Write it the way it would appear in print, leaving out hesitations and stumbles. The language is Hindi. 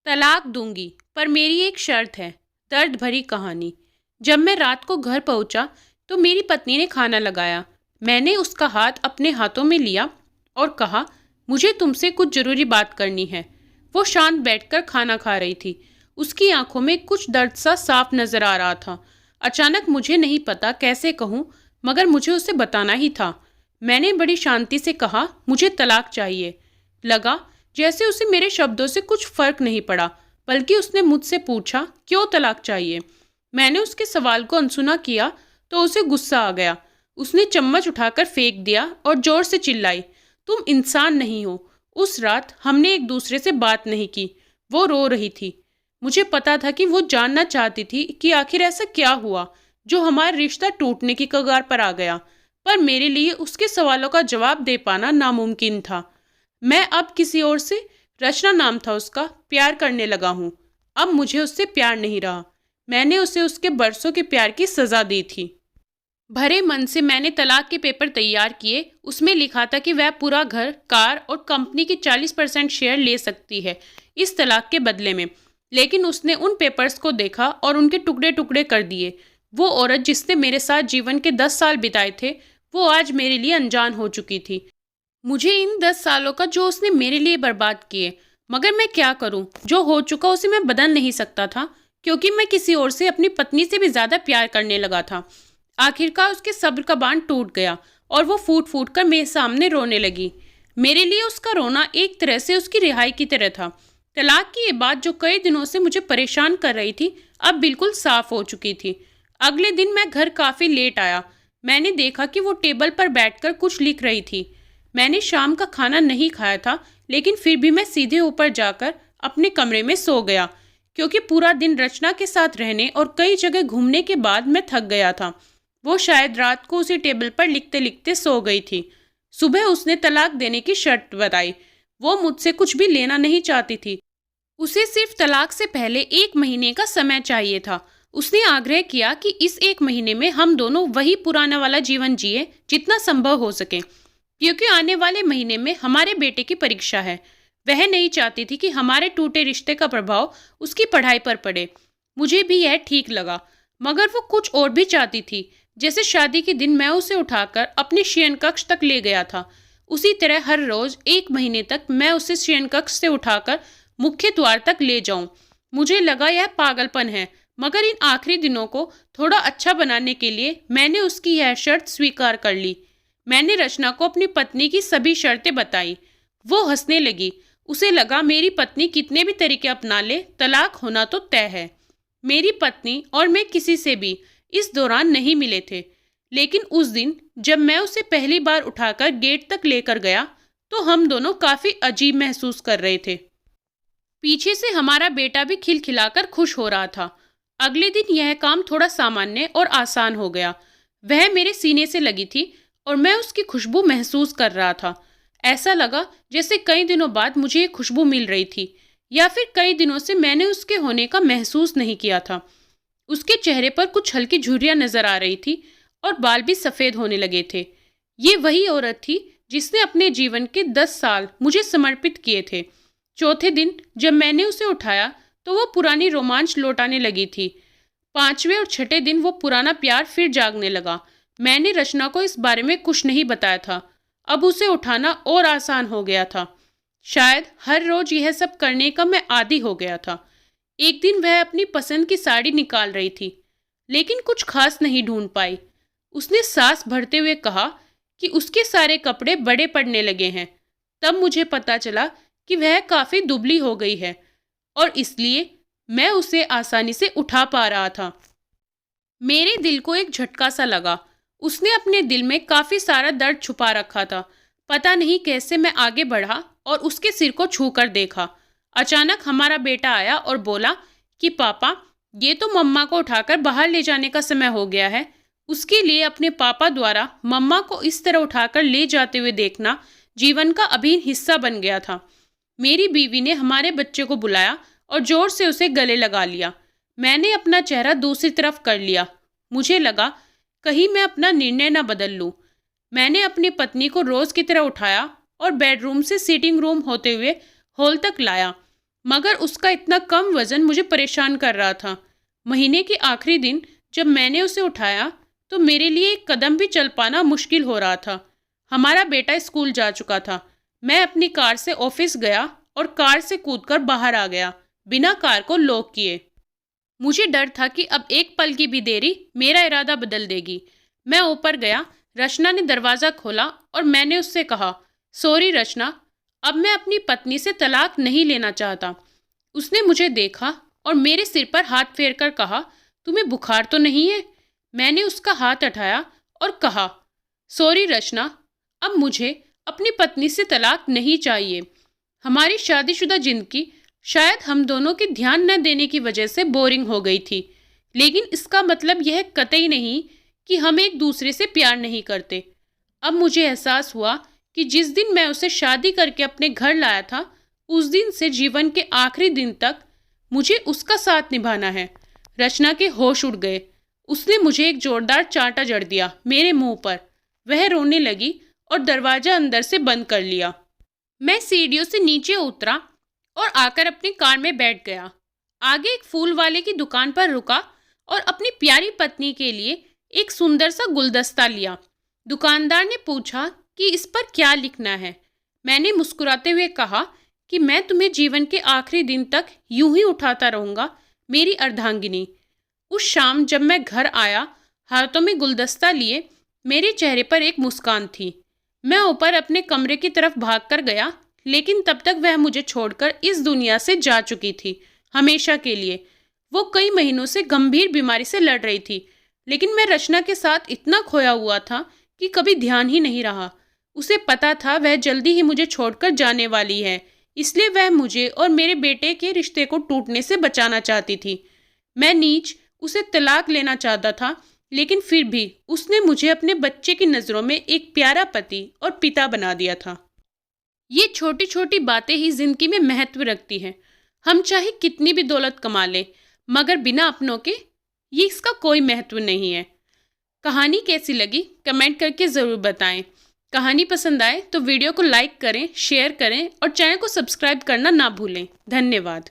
तलाक दूंगी, पर मेरी एक शर्त है। दर्द भरी कहानी। जब मैं रात को घर पहुंचा तो मेरी पत्नी ने खाना लगाया। मैंने उसका हाथ अपने हाथों में लिया और कहा, मुझे तुमसे कुछ जरूरी बात करनी है। वो शांत बैठकर खाना खा रही थी। उसकी आंखों में कुछ दर्द सा साफ नजर आ रहा था। अचानक मुझे नहीं पता कैसे कहूँ, मगर मुझे उसे बताना ही था। मैंने बड़ी शांति से कहा, मुझे तलाक चाहिए। लगा जैसे उसे मेरे शब्दों से कुछ फर्क नहीं पड़ा, बल्कि उसने मुझसे पूछा, क्यों तलाक चाहिए। मैंने उसके सवाल को अनसुना किया तो उसे गुस्सा आ गया। उसने चम्मच उठाकर फेंक दिया और जोर से चिल्लाई, तुम इंसान नहीं हो। उस रात हमने एक दूसरे से बात नहीं की। वो रो रही थी। मुझे पता था कि वो जानना चाहती थी कि आखिर ऐसा क्या हुआ जो हमारा रिश्ता टूटने की कगार पर आ गया। पर मेरे लिए उसके सवालों का जवाब दे पाना नामुमकिन था। मैं अब किसी और से, रचना नाम था उसका, प्यार करने लगा हूँ। अब मुझे उससे प्यार नहीं रहा। मैंने उसे उसके बरसों के प्यार की सजा दी थी। भरे मन से मैंने तलाक के पेपर तैयार किए। उसमें लिखा था कि वह पूरा घर, कार और कंपनी की 40% शेयर ले सकती है इस तलाक के बदले में। लेकिन उसने उन पेपर्स को देखा और उनके टुकड़े टुकड़े कर दिए। वो औरत जिसने मेरे साथ जीवन के 10 साल बिताए थे, वो आज मेरे लिए अनजान हो चुकी थी। मुझे इन 10 सालों का जो उसने मेरे लिए बर्बाद किए, मगर मैं क्या करूं? जो हो चुका उसे मैं बदल नहीं सकता था, क्योंकि मैं किसी और से, अपनी पत्नी से भी ज्यादा प्यार करने लगा था। आखिरकार उसके सब्र का बांध टूट गया और वो फूट फूट कर मेरे सामने रोने लगी। मेरे लिए उसका रोना एक तरह से उसकी रिहाई की तरह था। तलाक की ये बात जो कई दिनों से मुझे परेशान कर रही थी, अब बिल्कुल साफ हो चुकी थी। अगले दिन मैं घर काफी लेट आया। मैंने देखा कि वो टेबल पर बैठकर कुछ लिख रही थी। मैंने शाम का खाना नहीं खाया था, लेकिन फिर भी मैं सीधे ऊपर जाकर अपने कमरे में सो गया, क्योंकि पूरा दिन रचना के साथ रहने और कई जगह घूमने के बाद मैं थक गया था। वो शायद रात को उसी टेबल पर लिखते लिखते सो गई थी। सुबह उसने तलाक देने की शर्त बताई। वो मुझसे कुछ भी लेना नहीं चाहती थी। उसे सिर्फ तलाक से पहले 1 महीने का समय चाहिए था। उसने आग्रह किया कि इस 1 महीने में हम दोनों वही पुराना वाला जीवन जिए जितना संभव हो सके, क्योंकि आने वाले महीने में हमारे बेटे की परीक्षा है। वह नहीं चाहती थी कि हमारे टूटे रिश्ते का प्रभाव उसकी पढ़ाई पर पड़े। मुझे भी यह ठीक लगा, मगर वो कुछ और भी चाहती थी। जैसे शादी के दिन मैं उसे उठाकर अपने शयन कक्ष तक ले गया था, उसी तरह हर रोज 1 महीने तक मैं उसे शयन कक्ष से उठाकर मुख्य द्वार तक ले जाऊं। मुझे लगा यह पागलपन है, मगर इन आखिरी दिनों को थोड़ा अच्छा बनाने के लिए मैंने उसकी यह शर्त स्वीकार कर ली। मैंने रचना को अपनी पत्नी की सभी शर्तें बताई। वो हंसने लगी। उसे लगा मेरी पत्नी कितने भी तरीके अपना ले, तलाक होना तो तय है। मेरी पत्नी और मैं किसी से भी इस दौरान नहीं मिले थे, लेकिन उस दिन जब मैं उसे पहली बार उठाकर गेट तक लेकर गया तो हम दोनों काफी अजीब महसूस कर रहे थे। पीछे से हमारा बेटा भी खिलखिलाकर खुश हो रहा था। अगले दिन यह काम थोड़ा सामान्य और आसान हो गया। वह मेरे सीने से लगी थी और मैं उसकी खुशबू महसूस कर रहा था। ऐसा लगा जैसे कई दिनों बाद मुझे ये खुशबू मिल रही थी, या फिर कई दिनों से मैंने उसके होने का महसूस नहीं किया था। उसके चेहरे पर कुछ हल्की झुर्रियां नजर आ रही थी और बाल भी सफेद होने लगे थे। ये वही औरत थी जिसने अपने जीवन के 10 साल मुझे समर्पित किए थे। चौथे दिन जब मैंने उसे उठाया तो वो पुरानी रोमांच लौटाने लगी थी। 5वें और छठे दिन वो पुराना प्यार फिर जागने लगा। मैंने रचना को इस बारे में कुछ नहीं बताया था। अब उसे उठाना और आसान हो गया था। शायद हर रोज यह सब करने का मैं आदी हो गया था। एक दिन वह अपनी पसंद की साड़ी निकाल रही थी, लेकिन कुछ खास नहीं ढूंढ पाई। उसने सांस भरते हुए कहा कि उसके सारे कपड़े बड़े पड़ने लगे हैं। तब मुझे पता चला कि वह काफी दुबली हो गई है और इसलिए मैं उसे आसानी से उठा पा रहा था। मेरे दिल को एक झटका सा लगा। उसने अपने दिल में काफी सारा दर्द छुपा रखा था। पता नहीं कैसे मैं आगे बढ़ा और उसके सिर को छूकर देखा। अचानक हमारा बेटा आया और बोला कि पापा, ये तो मम्मा को उठाकर बाहर ले जाने का समय हो गया है। उसके लिए अपने पापा द्वारा मम्मा को इस तरह उठाकर ले जाते हुए देखना जीवन का अभिन्न हिस्सा बन गया था। मेरी बीवी ने हमारे बच्चे को बुलाया और जोर से उसे गले लगा लिया। मैंने अपना चेहरा दूसरी तरफ कर लिया। मुझे लगा कहीं मैं अपना निर्णय न बदल लूं। मैंने अपनी पत्नी को रोज की तरह उठाया और बेडरूम से सीटिंग रूम होते हुए हॉल तक लाया। मगर उसका इतना कम वज़न मुझे परेशान कर रहा था। महीने के आखिरी दिन जब मैंने उसे उठाया तो मेरे लिए एक कदम भी चल पाना मुश्किल हो रहा था। हमारा बेटा स्कूल जा चुका था। मैं अपनी कार से ऑफिस गया और कार से कूदकर बाहर आ गया, बिना कार को लॉक किए। मुझे डर था कि अब एक पल की भी देरी मेरा इरादा बदल देगी। मैं ऊपर गया, रचना ने दरवाज़ा खोला और मैंने उससे कहा, सॉरी रचना, अब मैं अपनी पत्नी से तलाक नहीं लेना चाहता। उसने मुझे देखा और मेरे सिर पर हाथ फेर कर कहा, तुम्हें बुखार तो नहीं है? मैंने उसका हाथ उठाया और कहा, सॉरी रचना, अब मुझे अपनी पत्नी से तलाक नहीं चाहिए। हमारी शादीशुदा जिंदगी शायद हम दोनों के ध्यान न देने की वजह से बोरिंग हो गई थी, लेकिन इसका मतलब यह कतई नहीं कि हम एक दूसरे से प्यार नहीं करते। अब मुझे एहसास हुआ कि जिस दिन मैं उसे शादी करके अपने घर लाया था, उस दिन से जीवन के आखिरी दिन तक मुझे उसका साथ निभाना है। रचना के होश उड़ गए। उसने मुझे एक जोरदार चांटा जड़ दिया मेरे मुंह पर। वह रोने लगी और दरवाजा अंदर से बंद कर लिया। मैं सीढ़ियों से नीचे उतरा और आकर अपनी कार में बैठ गया। आगे एक फूल वाले की दुकान पर रुका और अपनी प्यारी पत्नी के लिए एक सुंदर सा गुलदस्ता लिया। दुकानदार ने पूछा कि इस पर क्या लिखना है। मैंने मुस्कुराते हुए कहा कि मैं तुम्हें जीवन के आखिरी दिन तक यूं ही उठाता रहूंगा, मेरी अर्धांगिनी। उस शाम जब मैं घर आया, हाथों में गुलदस्ता लिए, मेरे चेहरे पर एक मुस्कान थी। मैं ऊपर अपने कमरे की तरफ भागकर गया, लेकिन तब तक वह मुझे छोड़कर इस दुनिया से जा चुकी थी, हमेशा के लिए। वो कई महीनों से गंभीर बीमारी से लड़ रही थी, लेकिन मैं रचना के साथ इतना खोया हुआ था कि कभी ध्यान ही नहीं रहा। उसे पता था वह जल्दी ही मुझे छोड़कर जाने वाली है, इसलिए वह मुझे और मेरे बेटे के रिश्ते को टूटने से बचाना चाहती थी। मैं नीच उसे तलाक लेना चाहता था, लेकिन फिर भी उसने मुझे अपने बच्चे की नज़रों में एक प्यारा पति और पिता बना दिया था। ये छोटी छोटी बातें ही जिंदगी में महत्व रखती हैं। हम चाहे कितनी भी दौलत कमा लें, मगर बिना अपनों के ये इसका कोई महत्व नहीं है। कहानी कैसी लगी कमेंट करके ज़रूर बताएं। कहानी पसंद आए तो वीडियो को लाइक करें, शेयर करें और चैनल को सब्सक्राइब करना ना भूलें। धन्यवाद।